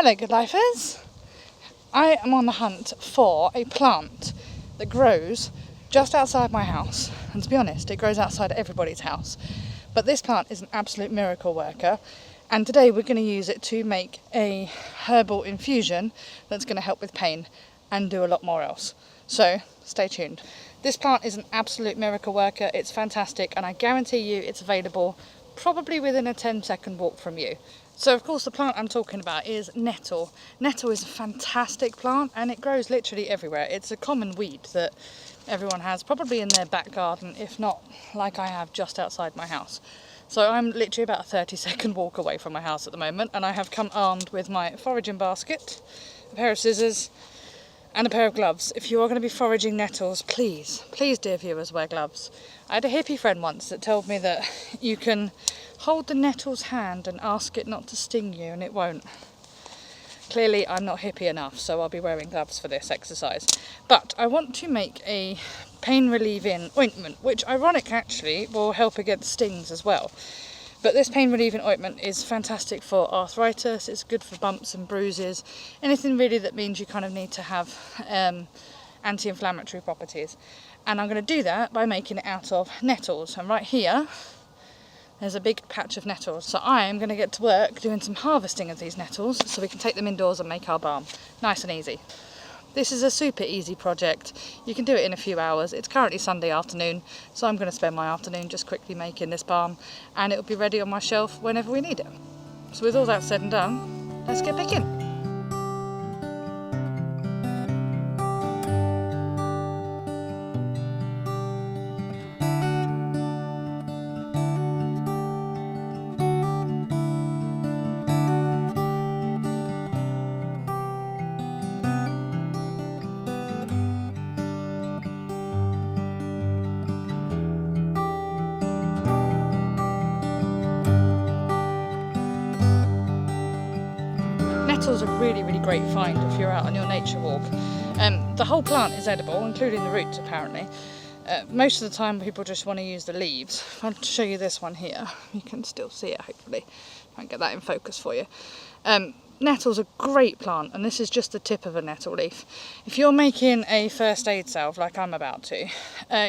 Hello good lifers! I am on the hunt for a plant that grows just outside my house, and to be honest it grows outside everybody's house, but this plant is an absolute miracle worker, and today we're going to use it to make a herbal infusion that's going to help with pain and do a lot more else. So stay tuned. This plant is an absolute miracle worker, it's fantastic, and I guarantee you it's available probably within a 10-second walk from you. So of course the plant I'm talking about is nettle. Nettle is a fantastic plant and it grows literally everywhere. It's a common weed that everyone has probably in their back garden, if not like I have just outside my house. So I'm literally about a 30-second walk away from my house at the moment, and I have come armed with my foraging basket, a pair of scissors and a pair of gloves. If you are going to be foraging nettles, please dear viewers, wear gloves. I had a hippie friend once that told me that you can hold the nettle's hand and ask it not to sting you and it won't. Clearly I'm not hippie enough, so I'll be wearing gloves for this exercise. But I want to make a pain relieving ointment, which ironic actually will help against stings as well. But this pain relieving ointment is fantastic for arthritis, it's good for bumps and bruises, anything really that means you kind of need to have anti-inflammatory properties. And I'm going to do that by making it out of nettles. And right here there's a big patch of nettles, so I am going to get to work doing some harvesting of these nettles so we can take them indoors and make our balm. Nice and easy. This is a super easy project. You can do it in a few hours. It's currently Sunday afternoon, so I'm going to spend my afternoon just quickly making this balm, and it'll be ready on my shelf whenever we need it. So with all that said and done, let's get picking. Nettles are really great find if you're out on your nature walk. The whole plant is edible, including the roots apparently. Most of the time people just want to use the leaves. I'll show you this one here. You can still see it hopefully. I'll get that in focus for you. Nettle's a great plant, and this is just the tip of a nettle leaf. If you're making a first aid salve like I'm about to,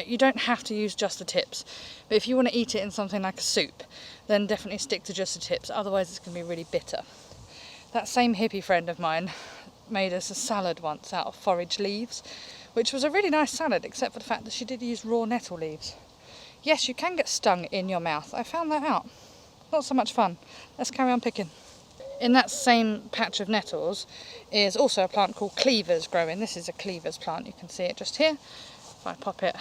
you don't have to use just the tips. But if you want to eat it in something like a soup, then definitely stick to just the tips, otherwise it's going to be really bitter. That same hippie friend of mine made us a salad once out of forage leaves, which was a really nice salad, except for the fact that she did use raw nettle leaves. Yes, you can get stung in your mouth. I found that out. Not so much fun. Let's carry on picking. In that same patch of nettles is also a plant called cleavers growing. This is a cleavers plant. You can see it just here. If I pop it,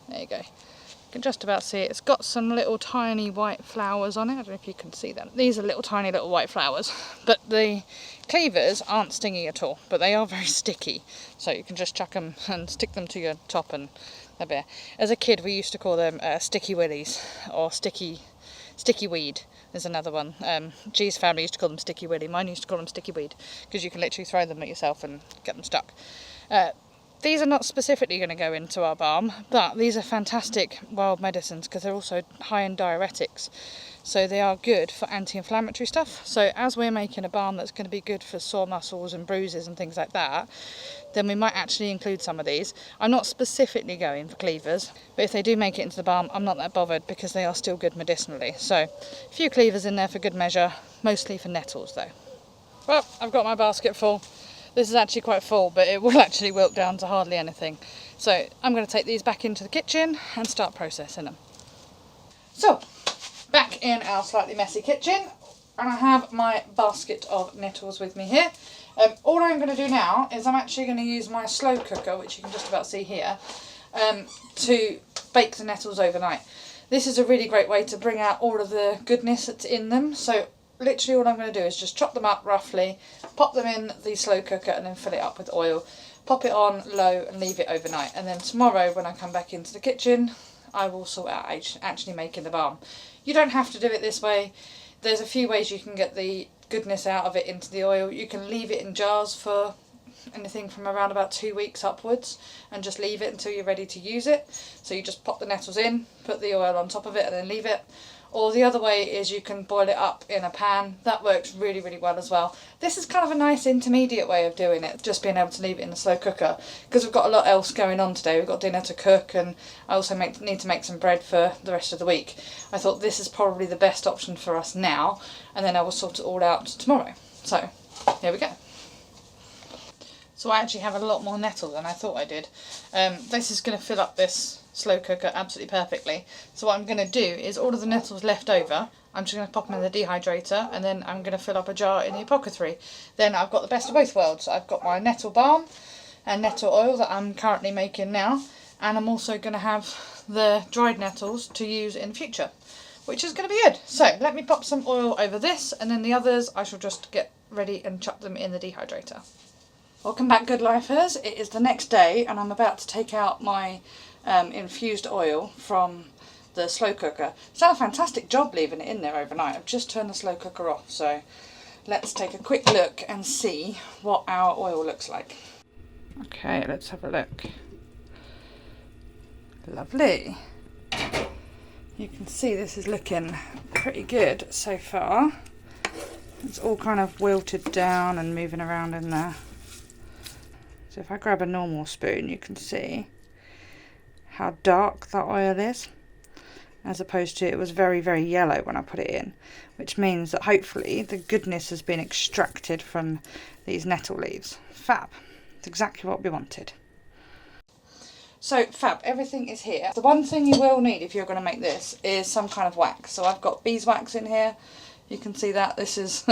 there you go. You can just about see it. It's got some little tiny white flowers on it. I don't know if you can see them. These are tiny little white flowers, but the cleavers aren't stingy at all, but they are very sticky. So you can just chuck them and stick them to your top and they're bare. As a kid we used to call them sticky willies or sticky weed. There's another one. G's family used to call them sticky willy. Mine used to call them sticky weed because you can literally throw them at yourself and get them stuck. These are not specifically going to go into our balm, but these are fantastic wild medicines because they're also high in diuretics. So they are good for anti-inflammatory stuff. So as we're making a balm that's going to be good for sore muscles and bruises and things like that, then we might actually include some of these. I'm not specifically going for cleavers, but if they do make it into the balm, I'm not that bothered because they are still good medicinally. So a few cleavers in there for good measure, mostly for nettles though. Well, I've got my basket full. This is actually quite full, but it will actually wilt down to hardly anything. So I'm going to take these back into the kitchen and start processing them. So, back in our slightly messy kitchen, and I have my basket of nettles with me here. All I'm going to do now is I'm actually going to use my slow cooker, which you can just about see here, to bake the nettles overnight. This is a really great way to bring out all of the goodness that's in them. So literally all I'm going to do is just chop them up roughly, pop them in the slow cooker and then fill it up with oil, pop it on low and leave it overnight. And then tomorrow when I come back into the kitchen, I will sort out actually making the balm. You don't have to do it this way. There's a few ways you can get the goodness out of it into the oil. You can leave it in jars for anything from around about 2 weeks upwards and just leave it until you're ready to use it. So you just pop the nettles in, put the oil on top of it and then leave it. or the other way is you can boil it up in a pan. That works really, really well as well. This is kind of a nice intermediate way of doing it, just being able to leave it in the slow cooker, because we've got a lot else going on today. We've got dinner to cook, and I also need to make some bread for the rest of the week. I thought this is probably the best option for us now, and then I will sort it all out tomorrow. So here we go. So I actually have a lot more nettle than I thought I did. This is going to fill up this slow cooker absolutely perfectly. So what I'm going to do is all of the nettles left over, I'm just going to pop them in the dehydrator, and then I'm going to fill up a jar in the apothecary. Then I've got the best of both worlds. I've got my nettle balm and nettle oil that I'm currently making now, and I'm also going to have the dried nettles to use in the future, which is going to be good. So let me pop some oil over this, and then the others I shall just get ready and chuck them in the dehydrator. Welcome back, good lifers. It is the next day, and I'm about to take out my infused oil from the slow cooker. It's done a fantastic job leaving it in there overnight. I've just turned the slow cooker off, so let's take a quick look and see what our oil looks like. Okay, let's have a look. Lovely. You can see this is looking pretty good so far. It's all kind of wilted down and moving around in there. So if I grab a normal spoon, you can see how dark that oil is, as opposed to it was very, very yellow when I put it in, which means that hopefully the goodness has been extracted from these nettle leaves. Fab. It's exactly what we wanted. So fab, everything is here. The one thing you will need if you're going to make this is some kind of wax. So I've got beeswax in here. You can see that this is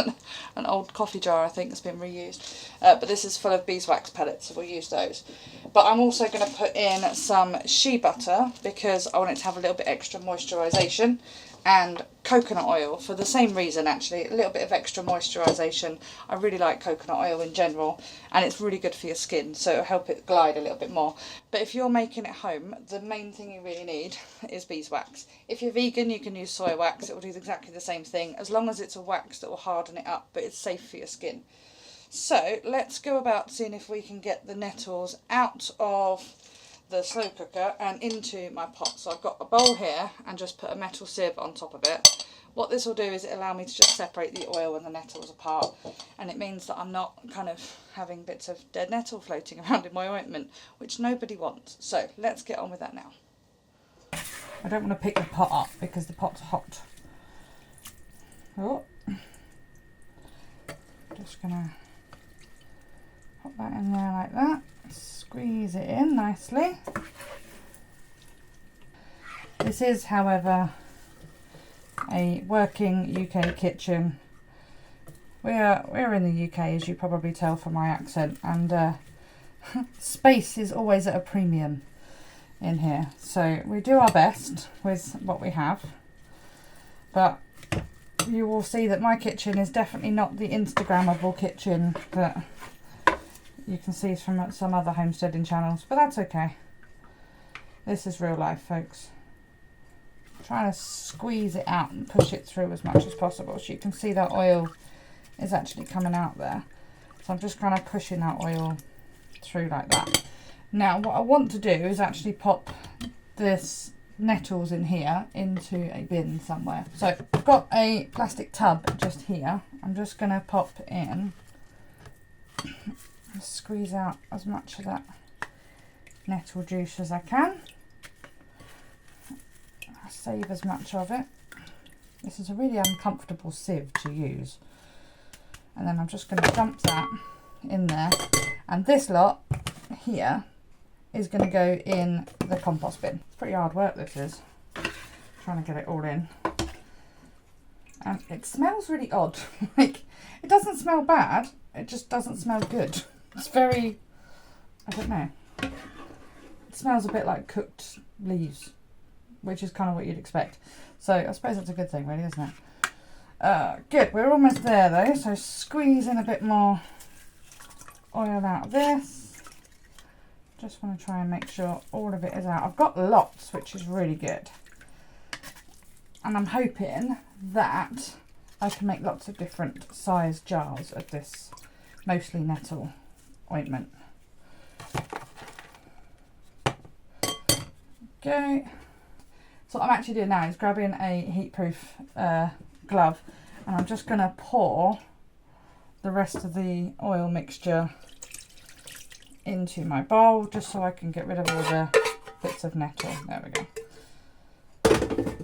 an old coffee jar, I think, that's been reused. But this is full of beeswax pellets, so we'll use those. But I'm also going to put in some shea butter because I want it to have a little bit extra moisturisation, and coconut oil for the same reason, actually, a little bit of extra moisturisation. I really like coconut oil in general, and it's really good for your skin, so it'll help it glide a little bit more. But if you're making it home, the main thing you really need is beeswax. If you're vegan, you can use soy wax. It will do exactly the same thing, as long as it's a wax that will harden it up, but it's safe for your skin. So let's go about seeing if we can get the nettles out of the slow cooker and into my pot. So I've got a bowl here and just put a metal sieve on top of it. What this will do is it allow me to just separate the oil and the nettles apart, and it means that I'm not kind of having bits of dead nettle floating around in my ointment, which nobody wants. So let's get on with that now. I don't want to pick the pot up because the pot's hot. Oh, just gonna pop that in there like that. Squeeze it in nicely. This is, however, a working UK kitchen. We're in the UK, as you probably tell from my accent, and space is always at a premium in here. So we do our best with what we have, but you will see that my kitchen is definitely not the Instagrammable kitchen that you can see from some other homesteading channels, but that's okay. This is real life, folks. I'm trying to squeeze it out and push it through as much as possible, so you can see that oil is actually coming out there. So I'm just kind of pushing that oil through like that. Now what I want to do is actually pop this nettles in here into a bin somewhere. So I've got a plastic tub just here. I'm just going to pop in, squeeze out as much of that nettle juice as I can. I'll save as much of it. This is a really uncomfortable sieve to use. And then I'm just going to dump that in there. And this lot here is going to go in the compost bin. It's pretty hard work, this is, trying to get it all in. And it smells really odd. Like, it doesn't smell bad, it just doesn't smell good. It's very, I don't know. It smells a bit like cooked leaves, which is kind of what you'd expect. So I suppose that's a good thing, really, isn't it? Good, we're almost there though. So squeeze in a bit more oil out of this. Just want to try and make sure all of it is out. I've got lots, which is really good. And I'm hoping that I can make lots of different size jars of this mostly nettle ointment. Okay, So what I'm actually doing now is grabbing a heat-proof glove, and I'm just going to pour the rest of the oil mixture into my bowl, just so I can get rid of all the bits of nettle. There we go.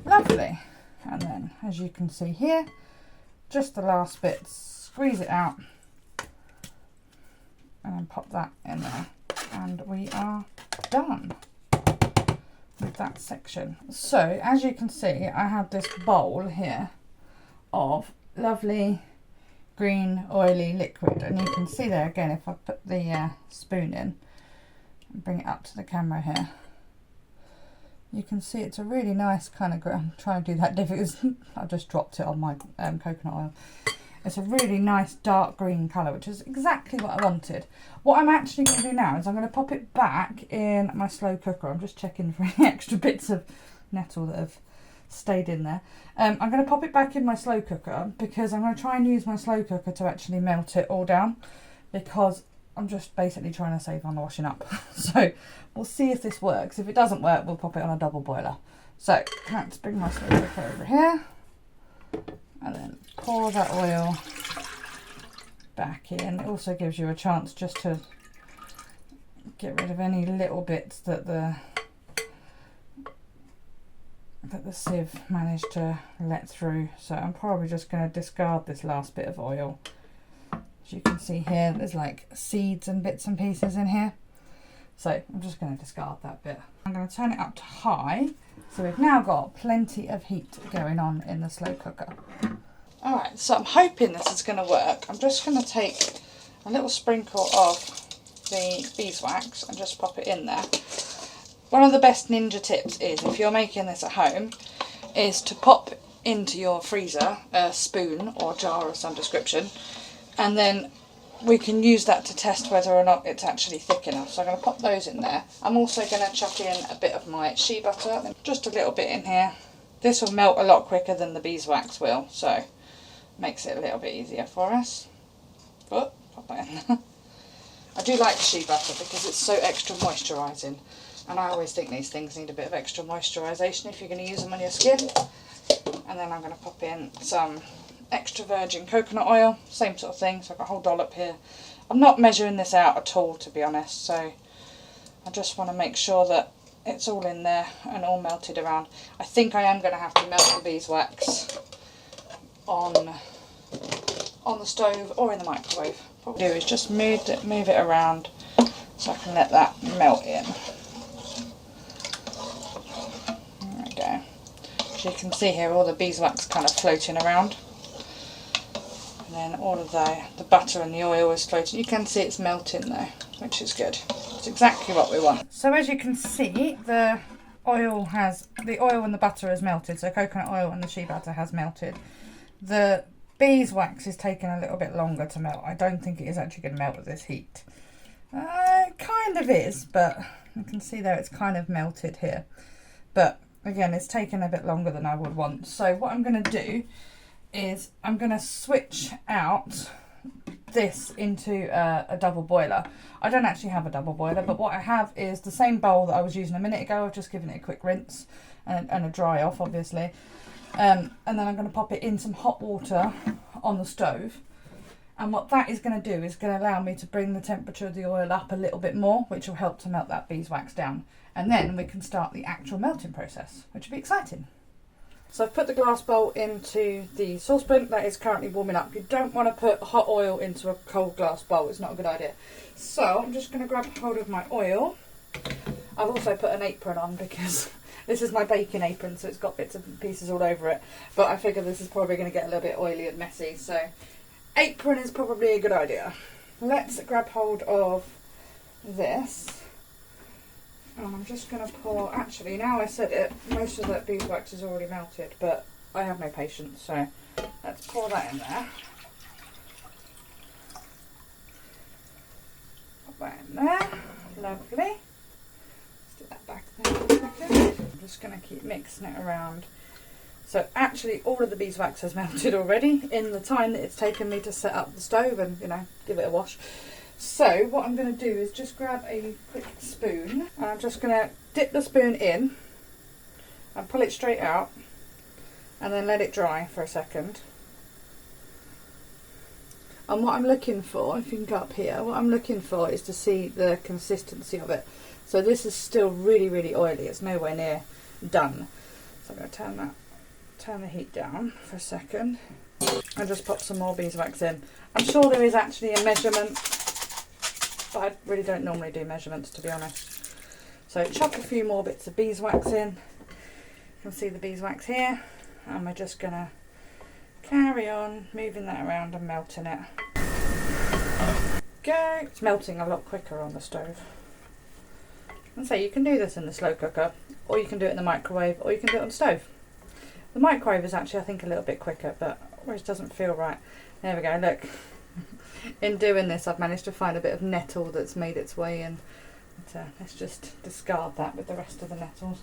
Lovely. And then, as you can see here, just the last bits, squeeze it out, and then pop that in there, and we are done with that section. So as you can see, I have this bowl here of lovely green oily liquid, and you can see there again, if I put the spoon in and bring it up to the camera here, you can see it's a really nice kind of, I'm trying to do that difficult, I just dropped it on my coconut oil. It's a really nice dark green colour, which is exactly what I wanted. What I'm actually going to do now is I'm going to pop it back in my slow cooker. I'm just checking for any extra bits of nettle that have stayed in there. I'm going to pop it back in my slow cooker, because I'm going to try and use my slow cooker to actually melt it all down, because I'm just basically trying to save on the washing up. So we'll see if this works. If it doesn't work, we'll pop it on a double boiler. So let's bring my slow cooker over here, and then pour that oil back in. It also gives you a chance just to get rid of any little bits that the sieve managed to let through. So I'm probably just going to discard this last bit of oil. As you can see here, there's like seeds and bits and pieces in here. So I'm just going to discard that bit. I'm going to turn it up to high. So we've now got plenty of heat going on in the slow cooker. Alright, so I'm hoping this is going to work. I'm just going to take a little sprinkle of the beeswax and just pop it in there. One of the best ninja tips is, if you're making this at home, is to pop into your freezer a spoon or jar of some description, and then we can use that to test whether or not it's actually thick enough. So I'm going to pop those in there. I'm also going to chuck in a bit of my shea butter, just a little bit in here. This will melt a lot quicker than the beeswax will, so makes it a little bit easier for us. But pop that in. I do like shea butter because it's so extra moisturising, and I always think these things need a bit of extra moisturisation if you're going to use them on your skin. And then I'm going to pop in some extra virgin coconut oil, same sort of thing, so I've got a whole dollop here. I'm not measuring this out at all, to be honest, so I just want to make sure that it's all in there and all melted around. I think I am going to have to melt the beeswax on the stove or in the microwave. What we'll do is just move it around so I can let that melt in. There we go. As you can see here, all the beeswax kind of floating around. And then all of the butter and the oil is floating. You can see it's melting though, which is good. It's exactly what we want. So as you can see, the oil and the butter has melted. So coconut oil and the shea butter has melted. The beeswax is taking a little bit longer to melt. I don't think it is actually going to melt at this heat. It kind of is, but you can see there it's kind of melted here. But again, it's taken a bit longer than I would want. So what I'm going to do is I'm going to switch out this into a double boiler. I don't actually have a double boiler, but what I have is the same bowl that I was using a minute ago. I've just given it a quick rinse and a dry off, obviously. And then I'm going to pop it in some hot water on the stove. And what that is going to do is going to allow me to bring the temperature of the oil up a little bit more, which will help to melt that beeswax down. And then we can start the actual melting process, which will be exciting. So I've put the glass bowl into the saucepan that is currently warming up. You don't want to put hot oil into a cold glass bowl, it's not a good idea. So I'm just going to grab hold of my oil. I've also put an apron on because this is my baking apron, so it's got bits and pieces all over it. But I figure this is probably going to get a little bit oily and messy, so apron is probably a good idea. Let's grab hold of this. And I'm just going to pour, actually now I said it, most of that beeswax is already melted, but I have no patience, so let's pour that in there. Pop that in there, lovely. Let's do that back there for a second. I'm just going to keep mixing it around. So actually all of the beeswax has melted already in the time that it's taken me to set up the stove and, you know, give it a wash. So what I'm going to do is just grab a quick spoon, and I'm just going to dip the spoon in and pull it straight out and then let it dry for a second. And what I'm looking for, if you can go up here, what I'm looking for is to see the consistency of it. So this is still really, really oily. It's nowhere near done. So I'm going to turn the heat down for a second and just pop some more beeswax in. I'm sure there is actually a measurement, but I really don't normally do measurements, to be honest. So chuck a few more bits of beeswax in. You can see the beeswax here, and we're just going to carry on moving that around and melting it. Go! It's melting a lot quicker on the stove. And so you can do this in the slow cooker, or you can do it in the microwave, or you can do it on the stove. The microwave is actually, I think, a little bit quicker, but it doesn't feel right. There we go, look. In doing this, I've managed to find a bit of nettle that's made its way in. But, let's just discard that with the rest of the nettles.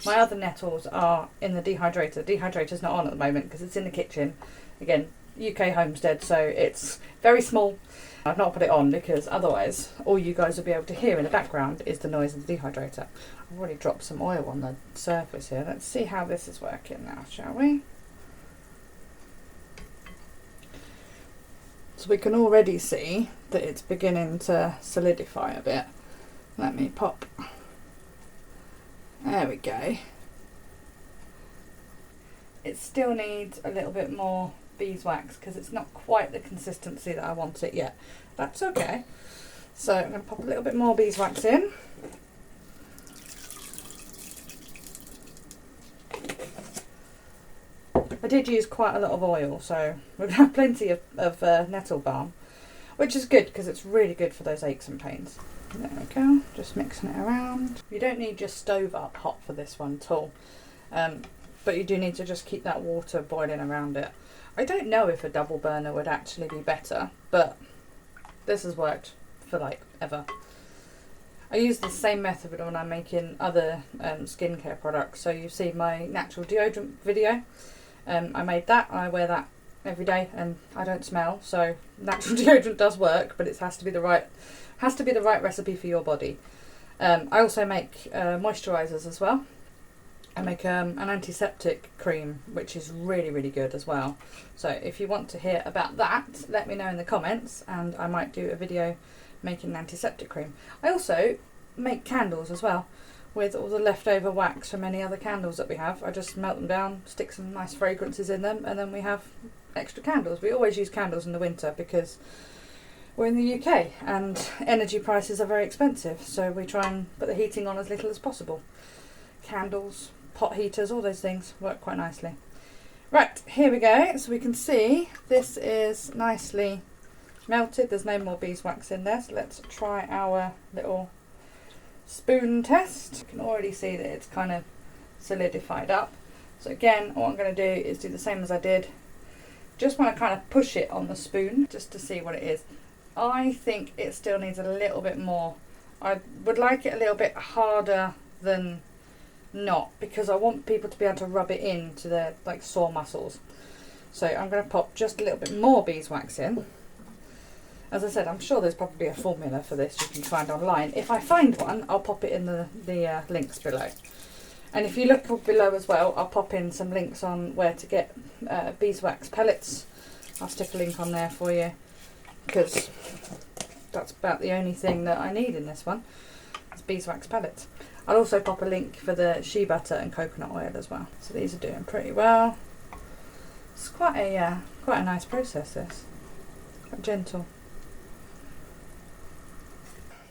My other nettles are in the dehydrator. The dehydrator's not on at the moment because it's in the kitchen. Again, UK homestead, so it's very small. I've not put it on because otherwise all you guys will be able to hear in the background is the noise of the dehydrator. I've already dropped some oil on the surface here. Let's see how this is working now, shall we? So we can already see that it's beginning to solidify a bit. Let me pop. There we go. It still needs a little bit more beeswax because it's not quite the consistency that I want it yet. That's okay. So I'm going to pop a little bit more beeswax in. I did use quite a lot of oil, so we're going to have plenty of Nettle Balm, which is good because it's really good for those aches and pains. There we go, just mixing it around. You don't need your stove up hot for this one at all, but you do need to just keep that water boiling around it. I don't know if a double burner would actually be better, but this has worked for like ever. I use the same method when I'm making other skincare products. So you see my natural deodorant video. I made that, I wear that every day and I don't smell, so natural deodorant does work, but it has to be the right recipe for your body. I also make moisturisers as well. I make an antiseptic cream, which is really, really good as well. So if you want to hear about that, let me know in the comments and I might do a video making an antiseptic cream. I also make candles as well with all the leftover wax from any other candles that we have. I just melt them down, stick some nice fragrances in them, and then we have extra candles. We always use candles in the winter because we're in the UK and energy prices are very expensive, so we try and put the heating on as little as possible. Candles, pot heaters, all those things work quite nicely. Right, here we go. So we can see this is nicely melted. There's no more beeswax in there, so let's try our little spoon test. You can already see that it's kind of solidified up. So again, what I'm going to do is do the same as I did. Just want to kind of push it on the spoon just to see what it is. I think it still needs a little bit more. I would like it a little bit harder than not because I want people to be able to rub it into their like sore muscles. So I'm going to pop just a little bit more beeswax in. As I said, I'm sure there's probably a formula for this you can find online. If I find one, I'll pop it in the links below. And if you look below as well, I'll pop in some links on where to get beeswax pellets. I'll stick a link on there for you because that's about the only thing that I need in this one. It's beeswax pellets. I'll also pop a link for the shea butter and coconut oil as well. So these are doing pretty well. It's quite a nice process, this. Quite gentle.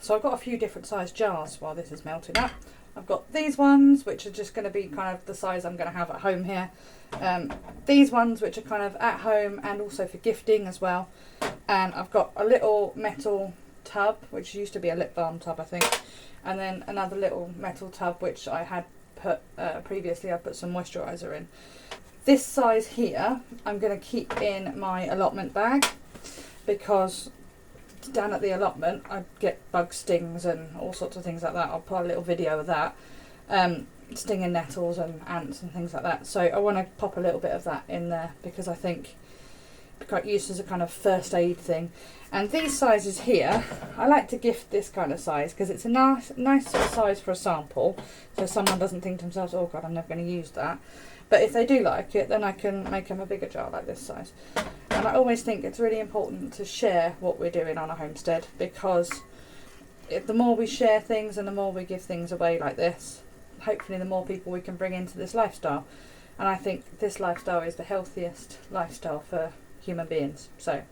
So I've got a few different size jars while this is melting up. I've got these ones, which are just going to be kind of the size I'm going to have at home here. These ones, which are kind of at home and also for gifting as well. And I've got a little metal tub, which used to be a lip balm tub, I think. And then another little metal tub, which I had put previously, I put some moisturiser in. This size here, I'm going to keep in my allotment bag because down at the allotment I get bug stings and all sorts of things like that. I'll put a little video of that, stinging nettles and ants and things like that. So I want to pop a little bit of that in there because I think quite used as a kind of first aid thing. And these sizes here, I like to gift this kind of size because it's a nice sort of size for a sample, so someone doesn't think to themselves, oh god, I'm never going to use that. But if they do like it, then I can make them a bigger jar like this size. And I always think it's really important to share what we're doing on a homestead, because the more we share things and the more we give things away like this, hopefully the more people we can bring into this lifestyle. And I think this lifestyle is the healthiest lifestyle for human beings. So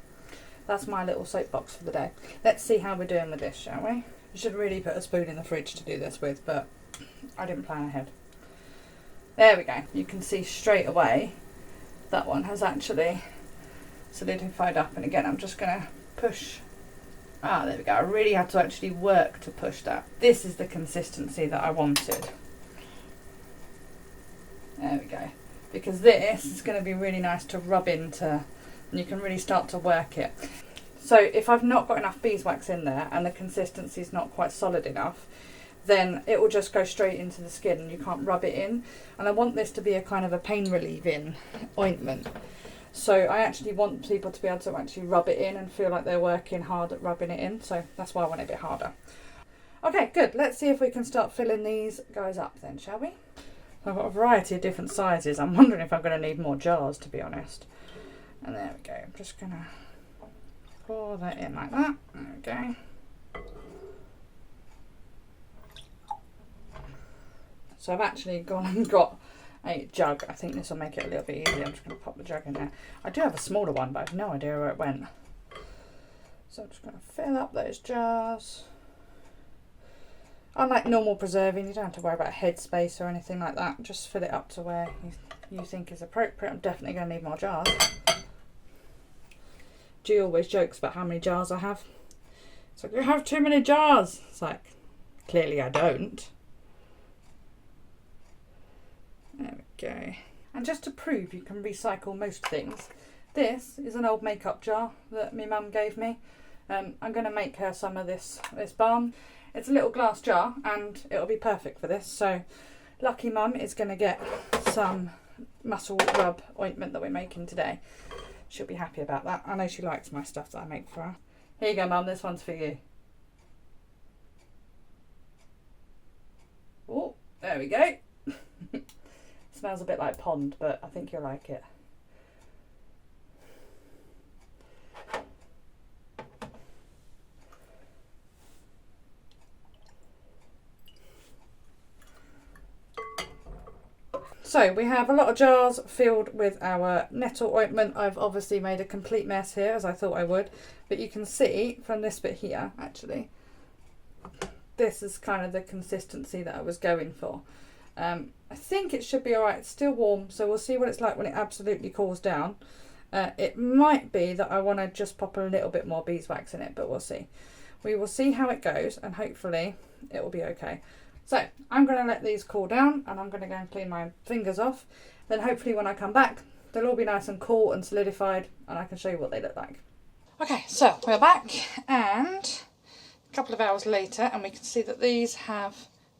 that's my little soapbox for the day. Let's see how we're doing with this, shall we? I should really put a spoon in the fridge to do this with, but I didn't plan ahead. There we go. You can see straight away that one has actually solidified up. And again, I'm just going to push. Ah, there we go. I really had to actually work to push that. This is the consistency that I wanted. There we go. Because this is going to be really nice to rub into, and you can really start to work it. So if I've not got enough beeswax in there and the consistency is not quite solid enough, then it will just go straight into the skin and you can't rub it in. And I want this to be a kind of a pain relieving ointment. So I actually want people to be able to actually rub it in and feel like they're working hard at rubbing it in. So that's why I want it a bit harder. Okay, good. Let's see if we can start filling these guys up then, shall we? I've got a variety of different sizes. I'm wondering if I'm going to need more jars, to be honest. And there we go. I'm just going to pour that in like that. There we go. So I've actually gone and got a jug. I think this will make it a little bit easier. I'm just going to pop the jug in there. I do have a smaller one, but I have no idea where it went. So I'm just going to fill up those jars. Unlike normal preserving, you don't have to worry about headspace or anything like that. Just fill it up to where you think is appropriate. I'm definitely going to need more jars. G always jokes about how many jars I have. It's like, you have too many jars. It's like, clearly I don't. There we go. And just to prove you can recycle most things, this is an old makeup jar that my mum gave me. I'm going to make her some of this balm. It's a little glass jar and it'll be perfect for this. So lucky mum is going to get some muscle rub ointment that we're making today. She'll be happy about that. I know she likes my stuff that I make for her. Here you go, mum, this one's for you. Oh, there we go. Smells a bit like pond, but I think you'll like it. So we have a lot of jars filled with our nettle ointment. I've obviously made a complete mess here, as I thought I would, but you can see from this bit here, actually, this is kind of the consistency that I was going for. I think it should be alright. It's still warm, so we'll see what it's like when it absolutely cools down. It might be that I want to just pop a little bit more beeswax in it, but we'll see. We will see how it goes, and hopefully it will be okay. So I'm going to let these cool down, and I'm going to go and clean my fingers off. Then hopefully when I come back, they'll all be nice and cool and solidified, and I can show you what they look like. Okay, so we're back, and a couple of hours later, and we can see that these have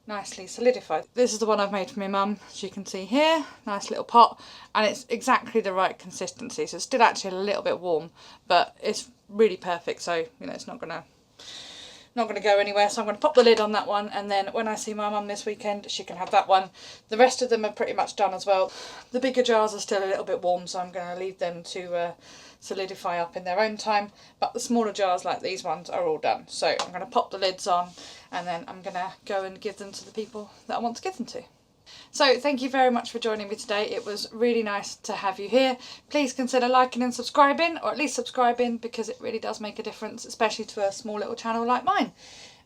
nicely solidified. This is the one I've made for my mum, as you can see here. Nice little pot, and it's exactly the right consistency. So it's still actually a little bit warm, but it's really perfect. So you know, it's not gonna go anywhere. So I'm gonna pop the lid on that one, and then when I see my mum this weekend, she can have that one. The rest of them are pretty much done as well. The bigger jars are still a little bit warm, so I'm gonna leave them to solidify up in their own time, but the smaller jars like these ones are all done. So I'm going to pop the lids on, and then I'm going to go and give them to the people that I want to give them to. So thank you very much for joining me today. It was really nice to have you here. Please consider liking and subscribing, or at least subscribing, because it really does make a difference, especially to a small little channel like mine.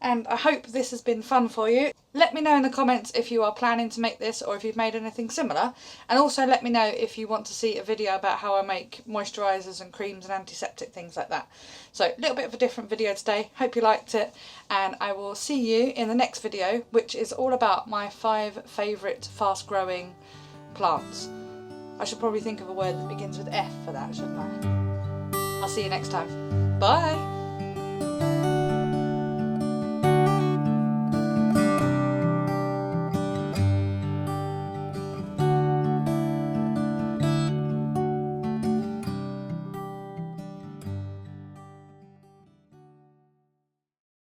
And I hope this has been fun for you. Let me know in the comments if you are planning to make this, or if you've made anything similar. And also let me know if you want to see a video about how I make moisturisers and creams and antiseptic, things like that. So a little bit of a different video today. Hope you liked it, and I will see you in the next video, which is all about my 5 favourite fast growing plants. I should probably think of a word that begins with F for that, shouldn't I? I'll see you next time. Bye!